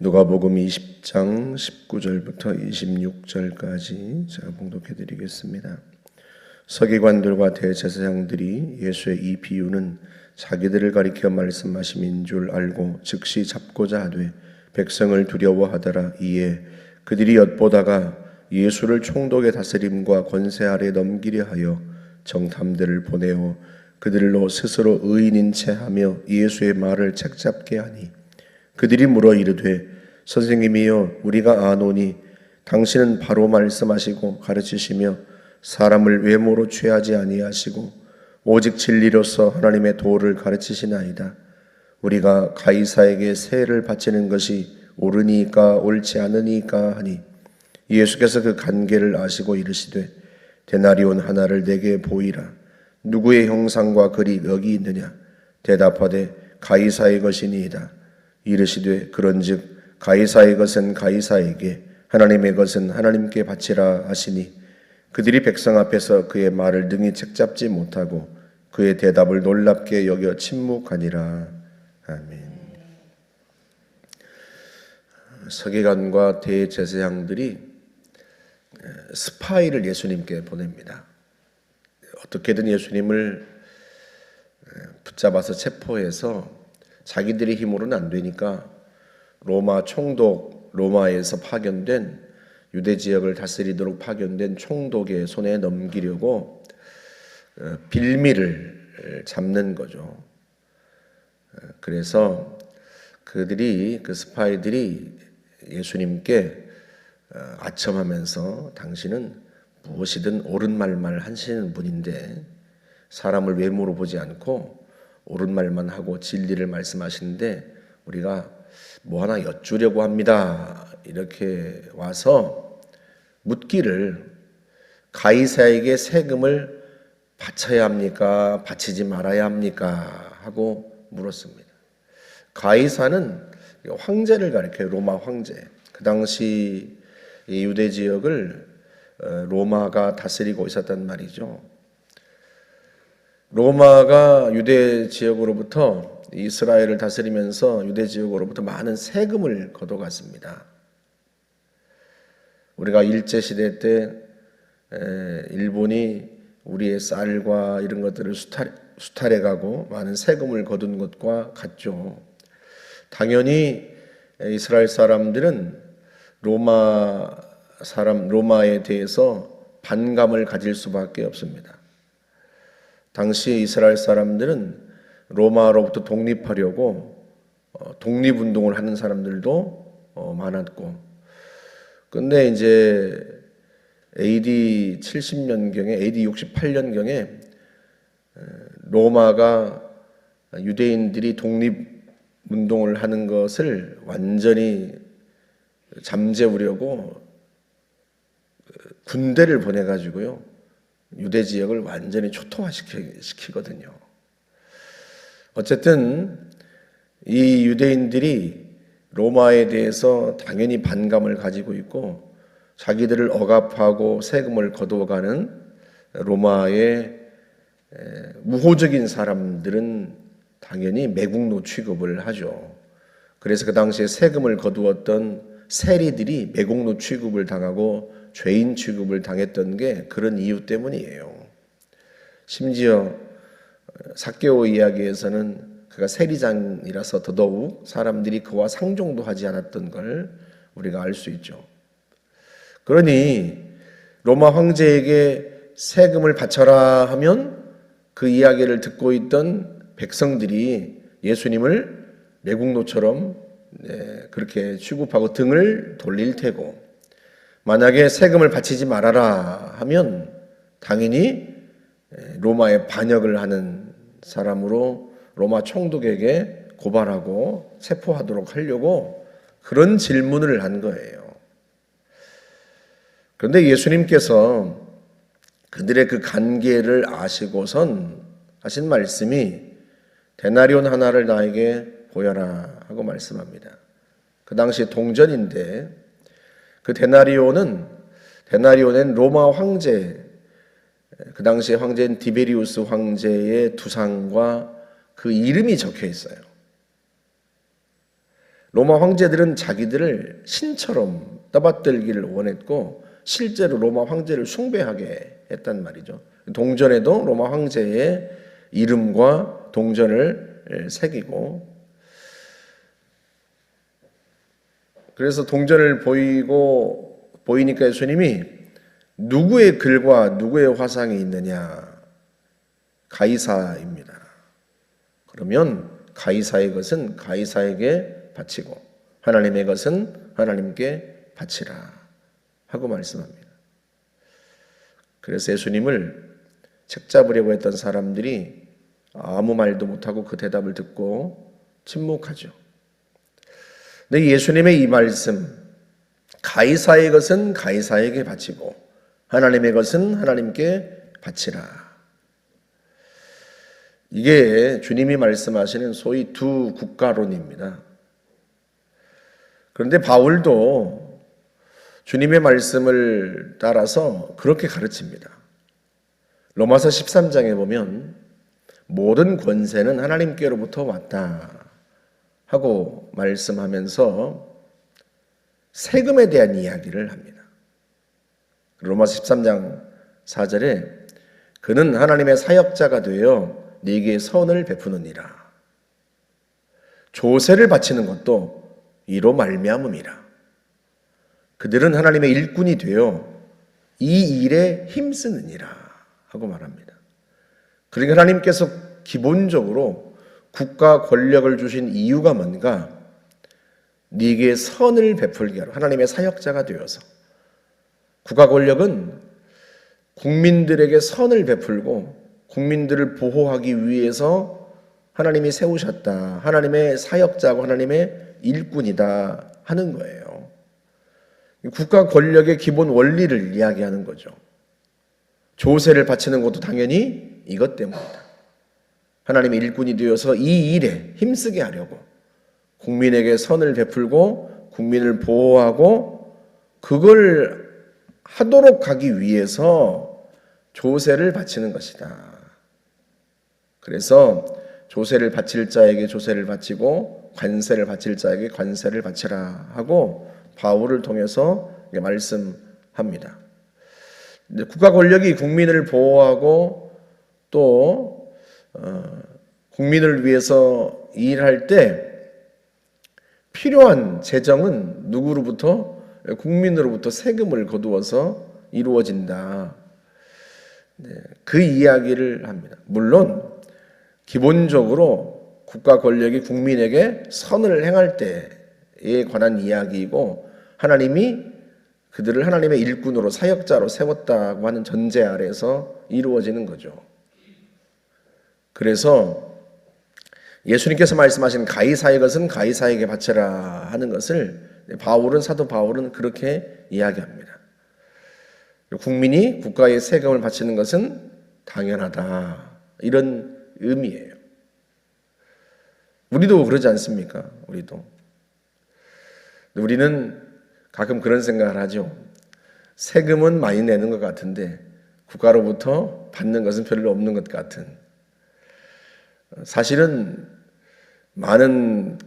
누가복음 20장 19절부터 26절까지 제가 봉독해 드리겠습니다. 서기관들과 대제사장들이 예수의 이 비유는 자기들을 가리켜 말씀하심인 줄 알고 즉시 잡고자 하되 백성을 두려워하더라. 이에 그들이 엿보다가 예수를 총독의 다스림과 권세 아래 넘기려 하여 정탐들을 보내어 그들로 스스로 의인인 채 하며 예수의 말을 책잡게 하니 그들이 물어 이르되 선생님이여 우리가 아노니 당신은 바로 말씀하시고 가르치시며 사람을 외모로 취하지 아니하시고 오직 진리로서 하나님의 도를 가르치시나이다. 우리가 가이사에게 세를 바치는 것이 옳으니까 옳지 않으니까 하니 예수께서 그 관계를 아시고 이르시되 데나리온 하나를 내게 보이라. 누구의 형상과 글이 여기 있느냐? 대답하되 가이사의 것이니이다. 이르시되 그런즉 가이사의 것은 가이사에게 하나님의 것은 하나님께 바치라 하시니 그들이 백성 앞에서 그의 말을 능히 책잡지 못하고 그의 대답을 놀랍게 여겨 침묵하니라. 아멘. 서기관과 대제사장들이 스파이를 예수님께 보냅니다. 어떻게든 예수님을 붙잡아서 체포해서 자기들의 힘으로는 안 되니까 로마 총독, 로마에서 파견된 유대 지역을 다스리도록 파견된 총독의 손에 넘기려고 빌미를 잡는 거죠. 그래서 그 스파이들이 예수님께 아첨하면서 당신은 무엇이든 옳은 말만 하시는 분인데 사람을 외모로 보지 않고 옳은 말만 하고 진리를 말씀하시는데 우리가 뭐 하나 여쭈려고 합니다. 이렇게 와서 묻기를 가이사에게 세금을 바쳐야 합니까? 바치지 말아야 합니까? 하고 물었습니다. 가이사는 황제를 가리켜요. 로마 황제. 그 당시 이 유대 지역을 로마가 다스리고 있었단 말이죠. 로마가 유대 지역으로부터 이스라엘을 다스리면서 유대 지역으로부터 많은 세금을 걷어갔습니다. 우리가 일제시대 때 일본이 우리의 쌀과 이런 것들을 수탈해가고 많은 세금을 거둔 것과 같죠. 당연히 이스라엘 사람들은 로마에 대해서 반감을 가질 수밖에 없습니다. 당시 이스라엘 사람들은 로마로부터 독립하려고 독립운동을 하는 사람들도 많았고, 근데 이제 AD 70년경에, AD 68년경에 로마가 유대인들이 독립운동을 하는 것을 완전히 잠재우려고 군대를 보내가지고요, 유대 지역을 완전히 초토화시키거든요. 어쨌든 이 유대인들이 로마에 대해서 당연히 반감을 가지고 있고 자기들을 억압하고 세금을 거둬가는 로마의 우호적인 사람들은 당연히 매국노 취급을 하죠. 그래서 그 당시에 세금을 거두었던 세리들이 매국노 취급을 당하고 죄인 취급을 당했던 게 그런 이유 때문이에요. 심지어 삭개오 이야기에서는 그가 세리장이라서 더더욱 사람들이 그와 상종도 하지 않았던 걸 우리가 알 수 있죠. 그러니 로마 황제에게 세금을 바쳐라 하면 그 이야기를 듣고 있던 백성들이 예수님을 매국노처럼 그렇게 취급하고 등을 돌릴 테고, 만약에 세금을 바치지 말아라 하면 당연히 로마에 반역을 하는 사람으로 로마 총독에게 고발하고 체포하도록 하려고 그런 질문을 한 거예요. 그런데 예수님께서 그들의 그 관계를 아시고선 하신 말씀이 데나리온 하나를 나에게 보여라 하고 말씀합니다. 그 당시 동전인데 그 데나리온은 로마 황제, 그 당시 황제인 디베리우스 황제의 두상과 그 이름이 적혀 있어요. 로마 황제들은 자기들을 신처럼 떠받들기를 원했고 실제로 로마 황제를 숭배하게 했단 말이죠. 동전에도 로마 황제의 이름과 동전을 새기고, 그래서 동전을 보이니까 예수님이 누구의 글과 누구의 화상이 있느냐? 가이사입니다. 그러면 가이사의 것은 가이사에게 바치고 하나님의 것은 하나님께 바치라 하고 말씀합니다. 그래서 예수님을 책잡으려고 했던 사람들이 아무 말도 못하고 그 대답을 듣고 침묵하죠. 근데 예수님의 이 말씀, 가이사의 것은 가이사에게 바치고 하나님의 것은 하나님께 바치라, 이게 주님이 말씀하시는 소위 두 국가론입니다. 그런데 바울도 주님의 말씀을 따라서 그렇게 가르칩니다. 로마서 13장에 보면 모든 권세는 하나님께로부터 왔다 하고 말씀하면서 세금에 대한 이야기를 합니다. 로마서 13장 4절에 그는 하나님의 사역자가 되어 네게 선을 베푸느니라. 조세를 바치는 것도 이로 말미암음이라. 그들은 하나님의 일꾼이 되어 이 일에 힘쓰느니라 하고 말합니다. 그러니까 하나님께서 기본적으로 국가 권력을 주신 이유가 뭔가? 네게 선을 베풀게 하러, 하나님의 사역자가 되어서. 국가 권력은 국민들에게 선을 베풀고 국민들을 보호하기 위해서 하나님이 세우셨다, 하나님의 사역자고 하나님의 일꾼이다 하는 거예요. 국가 권력의 기본 원리를 이야기하는 거죠. 조세를 바치는 것도 당연히 이것 때문이다. 하나님의 일꾼이 되어서 이 일에 힘쓰게 하려고 국민에게 선을 베풀고 국민을 보호하고 그걸 하도록 하기 위해서 조세를 바치는 것이다. 그래서 조세를 바칠 자에게 조세를 바치고 관세를 바칠 자에게 관세를 바치라 하고 바울을 통해서 말씀합니다. 국가 권력이 국민을 보호하고 또 국민을 위해서 일할 때 필요한 재정은 누구로부터? 국민으로부터 세금을 거두어서 이루어진다. 그 이야기를 합니다. 물론 기본적으로 국가 권력이 국민에게 선을 행할 때에 관한 이야기이고 하나님이 그들을 하나님의 일꾼으로 사역자로 세웠다고 하는 전제 아래에서 이루어지는 거죠. 그래서 예수님께서 말씀하신 가이사의 것은 가이사에게 바쳐라 하는 것을 사도 바울은 그렇게 이야기합니다. 국민이 국가에 세금을 바치는 것은 당연하다, 이런 의미예요. 우리도 그러지 않습니까? 우리는 가끔 그런 생각을 하죠. 세금은 많이 내는 것 같은데 국가로부터 받는 것은 별로 없는 것 같은. 사실은 많은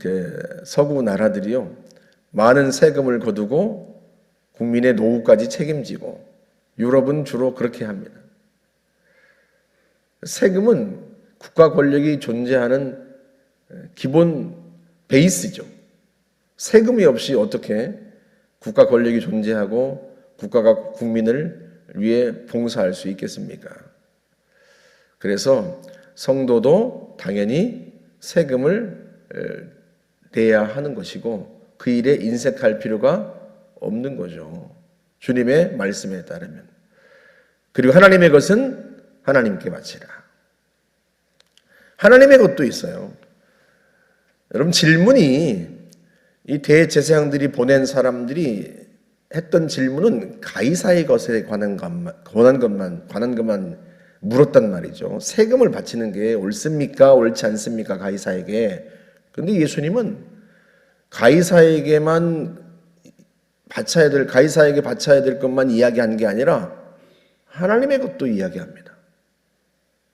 서구 나라들이요, 많은 세금을 거두고 국민의 노후까지 책임지고, 유럽은 주로 그렇게 합니다. 세금은 국가 권력이 존재하는 기본 베이스죠. 세금이 없이 어떻게 국가 권력이 존재하고 국가가 국민을 위해 봉사할 수 있겠습니까? 그래서 성도도 당연히 세금을 내야 하는 것이고 그 일에 인색할 필요가 없는 거죠. 주님의 말씀에 따르면. 그리고 하나님의 것은 하나님께 바치라. 하나님의 것도 있어요. 여러분, 질문이 이 대제사장들이 보낸 사람들이 했던 질문은 가이사의 것에 관한 것만 물었단 말이죠. 세금을 바치는 게 옳습니까? 옳지 않습니까? 가이사에게. 그런데 예수님은 가이사에게만 가이사에게 바쳐야 될 것만 이야기한 게 아니라 하나님의 것도 이야기합니다.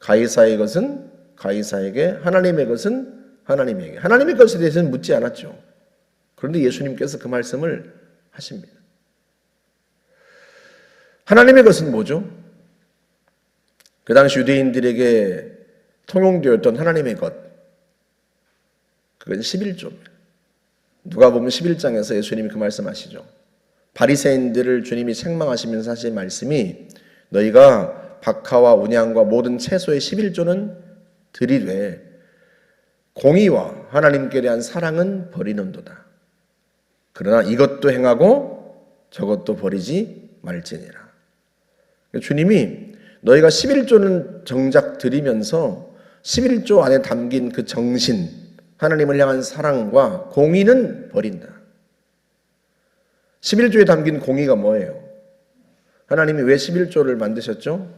가이사의 것은 가이사에게, 하나님의 것은 하나님에게. 하나님의 것에 대해서는 묻지 않았죠. 그런데 예수님께서 그 말씀을 하십니다. 하나님의 것은 뭐죠? 그 당시 유대인들에게 통용되었던 하나님의 것, 그건 11조입니다. 누가복음 11장에서 예수님이 그 말씀하시죠. 바리새인들을 주님이 책망하시면서 하신 말씀이 너희가 박하와 운양과 모든 채소의 11조는 드리되 공의와 하나님께 대한 사랑은 버리는도다. 그러나 이것도 행하고 저것도 버리지 말지니라. 주님이 너희가 11조는 정작 드리면서 11조 안에 담긴 그 정신, 하나님을 향한 사랑과 공의는 버린다. 11조에 담긴 공의가 뭐예요? 하나님이 왜 11조를 만드셨죠?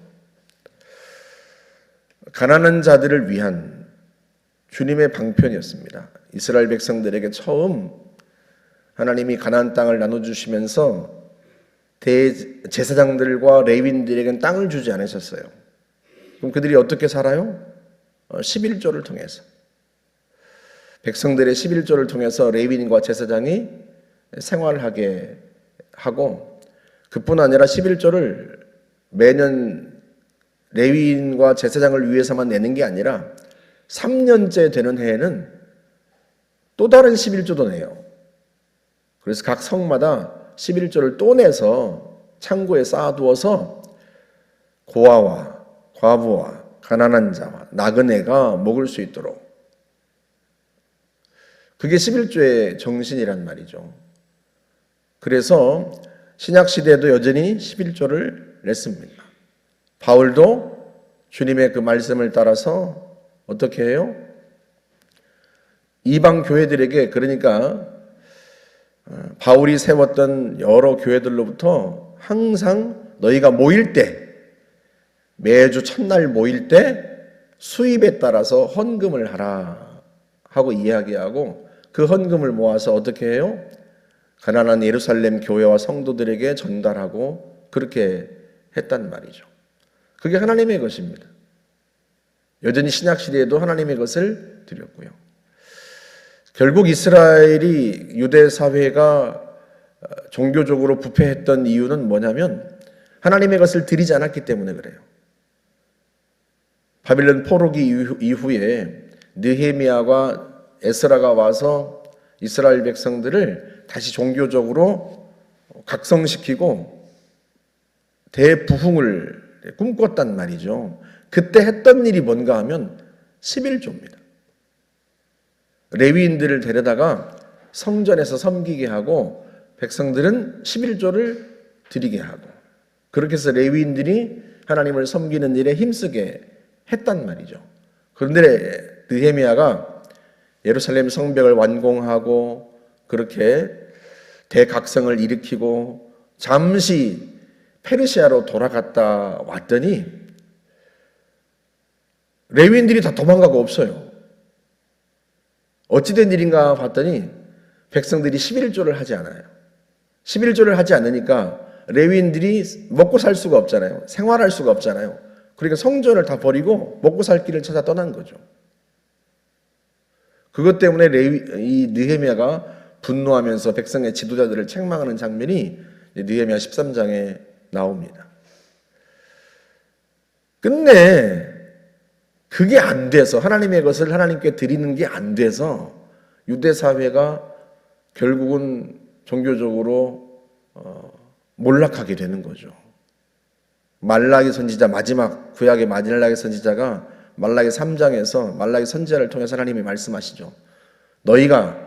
가난한 자들을 위한 주님의 방편이었습니다. 이스라엘 백성들에게 처음 하나님이 가나안 땅을 나눠주시면서 대제사장들과 레위인들에게는 땅을 주지 않으셨어요. 그럼 그들이 어떻게 살아요? 11조를 통해서. 백성들의 11조를 통해서 레위인과 제사장이 생활하게 하고, 그뿐 아니라 11조를 매년 레위인과 제사장을 위해서만 내는 게 아니라 3년째 되는 해에는 또 다른 11조도 내요. 그래서 각 성마다 11조를 또 내서 창고에 쌓아두어서 고아와 과부와 가난한 자와 나그네가 먹을 수 있도록, 그게 11조의 정신이란 말이죠. 그래서 신약시대에도 여전히 11조를 냈습니다. 바울도 주님의 그 말씀을 따라서 어떻게 해요? 이방 교회들에게, 그러니까 바울이 세웠던 여러 교회들로부터 항상 너희가 모일 때, 매주 첫날 모일 때 수입에 따라서 헌금을 하라 하고 이야기하고, 그 헌금을 모아서 어떻게 해요? 가난한 예루살렘 교회와 성도들에게 전달하고 그렇게 했단 말이죠. 그게 하나님의 것입니다. 여전히 신약시대에도 하나님의 것을 드렸고요. 결국 이스라엘이 유대 사회가 종교적으로 부패했던 이유는 뭐냐면 하나님의 것을 드리지 않았기 때문에 그래요. 바빌론 포로기 이후에 느헤미야와 에스라가 와서 이스라엘 백성들을 다시 종교적으로 각성시키고 대부흥을 꿈꿨단 말이죠. 그때 했던 일이 뭔가 하면 11조입니다. 레위인들을 데려다가 성전에서 섬기게 하고 백성들은 11조를 드리게 하고, 그렇게 해서 레위인들이 하나님을 섬기는 일에 힘쓰게 했단 말이죠. 그런데 느헤미야가 예루살렘 성벽을 완공하고 그렇게 대각성을 일으키고 잠시 페르시아로 돌아갔다 왔더니 레위인들이 다 도망가고 없어요. 어찌된 일인가 봤더니 백성들이 11조를 하지 않아요. 11조를 하지 않으니까 레위인들이 먹고 살 수가 없잖아요. 생활할 수가 없잖아요. 그러니까 성전을 다 버리고 먹고 살 길을 찾아 떠난 거죠. 그것 때문에 이 느헤미야가 분노하면서 백성의 지도자들을 책망하는 장면이 느헤미야 13장에 나옵니다. 끝내 그게 안 돼서, 하나님의 것을 하나님께 드리는 게 안 돼서 유대 사회가 결국은 종교적으로 몰락하게 되는 거죠. 말라기 선지자, 마지막 구약의 말라기 선지자가 말라기 3장에서 말라기 선지자를 통해서 하나님이 말씀하시죠. 너희가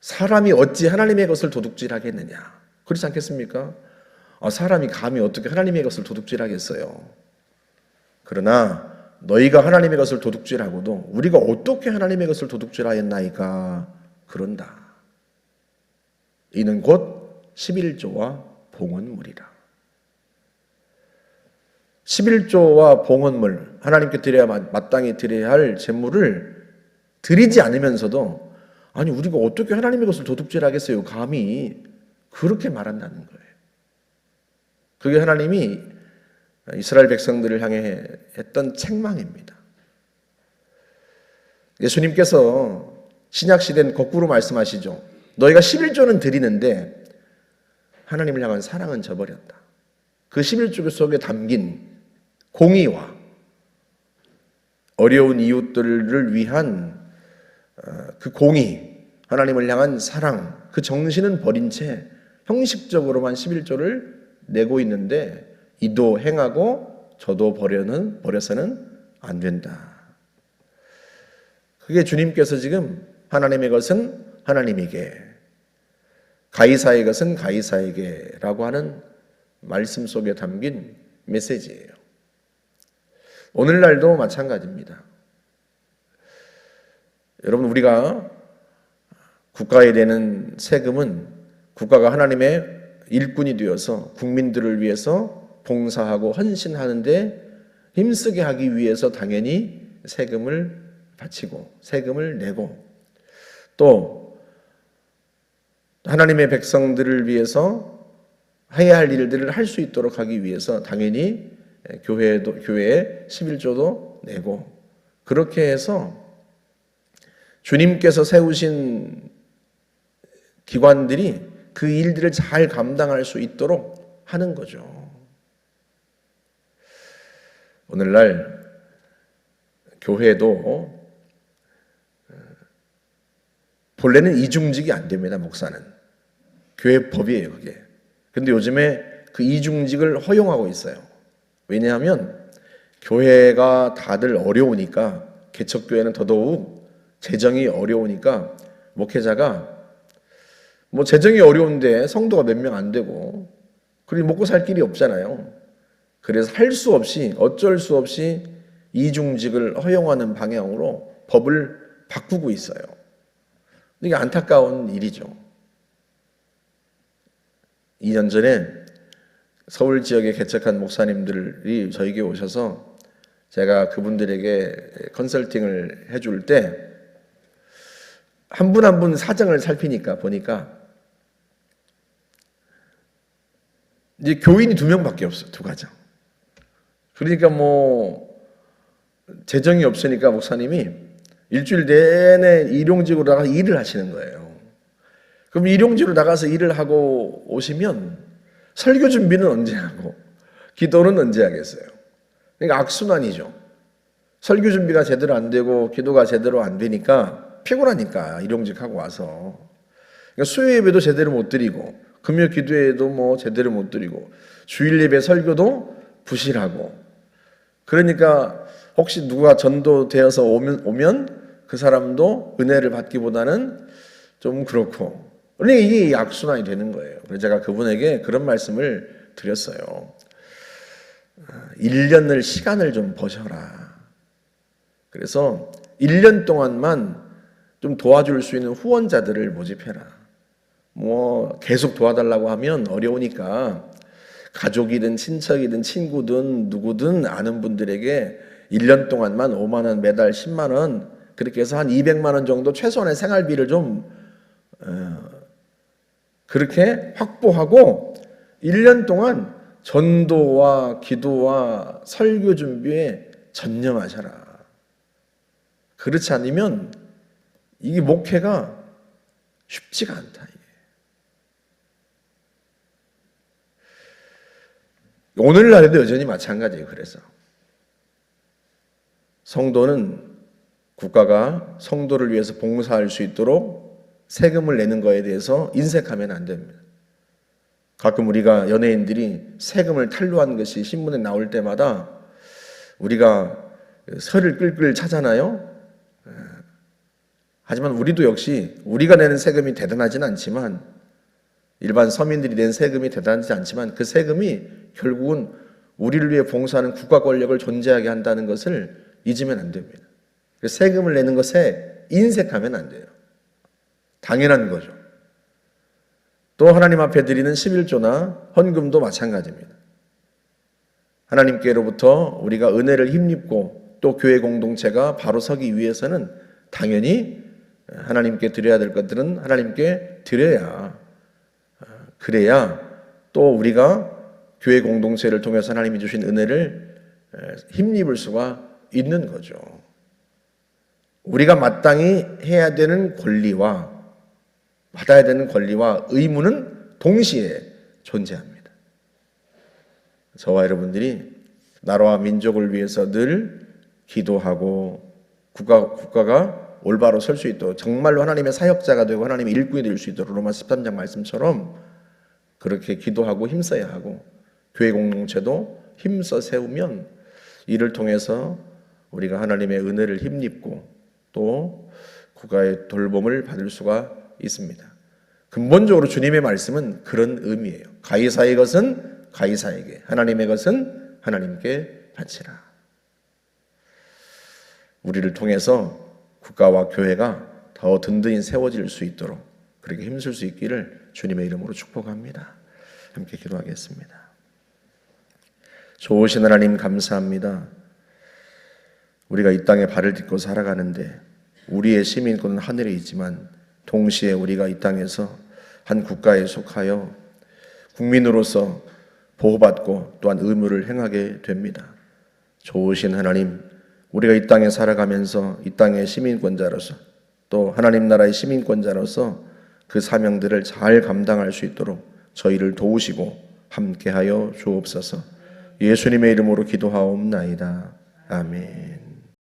사람이 어찌 하나님의 것을 도둑질하겠느냐. 그렇지 않겠습니까? 사람이 감히 어떻게 하나님의 것을 도둑질하겠어요. 그러나 너희가 하나님의 것을 도둑질하고도 우리가 어떻게 하나님의 것을 도둑질하였나이까 그런다. 이는 곧 11조와 봉헌물이라. 11조와 봉헌물, 하나님께 드려야 마땅히 드려야 할 제물을 드리지 않으면서도 아니 우리가 어떻게 하나님의 것을 도둑질하겠어요. 감히 그렇게 말한다는 거예요. 그게 하나님이 이스라엘 백성들을 향해 했던 책망입니다. 예수님께서 신약시대는 거꾸로 말씀하시죠. 너희가 11조는 드리는데 하나님을 향한 사랑은 저버렸다. 그 11조 속에 담긴 공의와 어려운 이웃들을 위한 그 공의, 하나님을 향한 사랑, 그 정신은 버린 채 형식적으로만 11조를 내고 있는데 이도 행하고 저도 버려서는 안 된다. 그게 주님께서 지금 하나님의 것은 하나님에게, 가이사의 것은 가이사에게라고 하는 말씀 속에 담긴 메시지예요. 오늘날도 마찬가지입니다. 여러분, 우리가 국가에 내는 세금은 국가가 하나님의 일꾼이 되어서 국민들을 위해서 봉사하고 헌신하는데 힘쓰게 하기 위해서 당연히 세금을 바치고 세금을 내고, 또 하나님의 백성들을 위해서 해야 할 일들을 할 수 있도록 하기 위해서 당연히 교회에 11조도 내고, 그렇게 해서 주님께서 세우신 기관들이 그 일들을 잘 감당할 수 있도록 하는 거죠. 오늘날 교회도 본래는 이중직이 안 됩니다. 목사는 교회 법이에요, 그게. 근데 요즘에 그 이중직을 허용하고 있어요. 왜냐하면 교회가 다들 어려우니까, 개척교회는 더더욱 재정이 어려우니까 목회자가 뭐 재정이 어려운데 성도가 몇 명 안 되고 그리고 먹고 살 길이 없잖아요. 그래서 할 수 없이, 어쩔 수 없이 이중직을 허용하는 방향으로 법을 바꾸고 있어요. 이게 안타까운 일이죠. 2년 전에 서울 지역에 개척한 목사님들이 저에게 오셔서 제가 그분들에게 컨설팅을 해줄 때 한 분 한 분 사정을 살피니까 보니까 이제 교인이 2명밖에 없어요. 2가정. 그러니까 뭐 재정이 없으니까 목사님이 일주일 내내 일용직으로 나가서 일을 하시는 거예요. 그럼 일용직으로 나가서 일을 하고 오시면 설교 준비는 언제 하고 기도는 언제 하겠어요? 그러니까 악순환이죠. 설교 준비가 제대로 안 되고 기도가 제대로 안 되니까 피곤하니까 일용직하고 와서, 그러니까 수요 예배도 제대로 못 드리고 금요 기도회도 뭐 제대로 못 드리고 주일 예배 설교도 부실하고, 그러니까 혹시 누가 전도되어서 오면 그 사람도 은혜를 받기보다는 좀 그렇고, 그러니까 이게 악순환이 되는 거예요. 그래서 제가 그분에게 그런 말씀을 드렸어요. 1년을 시간을 좀 버셔라. 그래서 1년 동안만 좀 도와줄 수 있는 후원자들을 모집해라. 뭐 계속 도와달라고 하면 어려우니까 가족이든 친척이든 친구든 누구든 아는 분들에게 1년 동안만 5만 원, 매달 10만 원, 그렇게 해서 한 200만 원 정도 최소한의 생활비를 좀 그렇게 확보하고 1년 동안 전도와 기도와 설교 준비에 전념하셔라. 그렇지 않으면 이게 목회가 쉽지가 않다. 오늘날에도 여전히 마찬가지예요. 그래서 성도는 국가가 성도를 위해서 봉사할 수 있도록 세금을 내는 거에 대해서 인색하면 안 됩니다. 가끔 우리가 연예인들이 세금을 탈루한 것이 신문에 나올 때마다 우리가 설을 끌끌 차잖아요. 하지만 우리도 역시 우리가 내는 세금이 대단하진 않지만, 일반 서민들이 낸 세금이 대단하지 않지만 그 세금이 결국은 우리를 위해 봉사하는 국가 권력을 존재하게 한다는 것을 잊으면 안 됩니다. 세금을 내는 것에 인색하면 안 돼요. 당연한 거죠. 또 하나님 앞에 드리는 11조나 헌금도 마찬가지입니다. 하나님께로부터 우리가 은혜를 힘입고 또 교회 공동체가 바로 서기 위해서는 당연히 하나님께 드려야 될 것들은 하나님께 드려야, 그래야 또 우리가 교회 공동체를 통해서 하나님이 주신 은혜를 힘입을 수가 있는 거죠. 우리가 마땅히 해야 되는 권리와 받아야 되는 권리와 의무는 동시에 존재합니다. 저와 여러분들이 나라와 민족을 위해서 늘 기도하고 국가가 올바로 설 수 있도록 정말로 하나님의 사역자가 되고 하나님의 일꾼이 될 수 있도록 로마 13장 말씀처럼 그렇게 기도하고 힘써야 하고 교회 공동체도 힘써 세우면 이를 통해서 우리가 하나님의 은혜를 힘입고 또 국가의 돌봄을 받을 수가 있습니다. 근본적으로 주님의 말씀은 그런 의미예요. 가이사의 것은 가이사에게, 하나님의 것은 하나님께 바치라. 우리를 통해서 국가와 교회가 더 든든히 세워질 수 있도록 그렇게 힘쓸 수 있기를 주님의 이름으로 축복합니다. 함께 기도하겠습니다. 좋으신 하나님 감사합니다. 우리가 이 땅에 발을 딛고 살아가는데 우리의 시민권은 하늘에 있지만 동시에 우리가 이 땅에서 한 국가에 속하여 국민으로서 보호받고 또한 의무를 행하게 됩니다. 좋으신 하나님, 우리가 이 땅에 살아가면서 이 땅의 시민권자로서 또 하나님 나라의 시민권자로서 그 사명들을 잘 감당할 수 있도록 저희를 도우시고 함께하여 주옵소서. 예수님의 이름으로 기도하옵나이다. 아멘.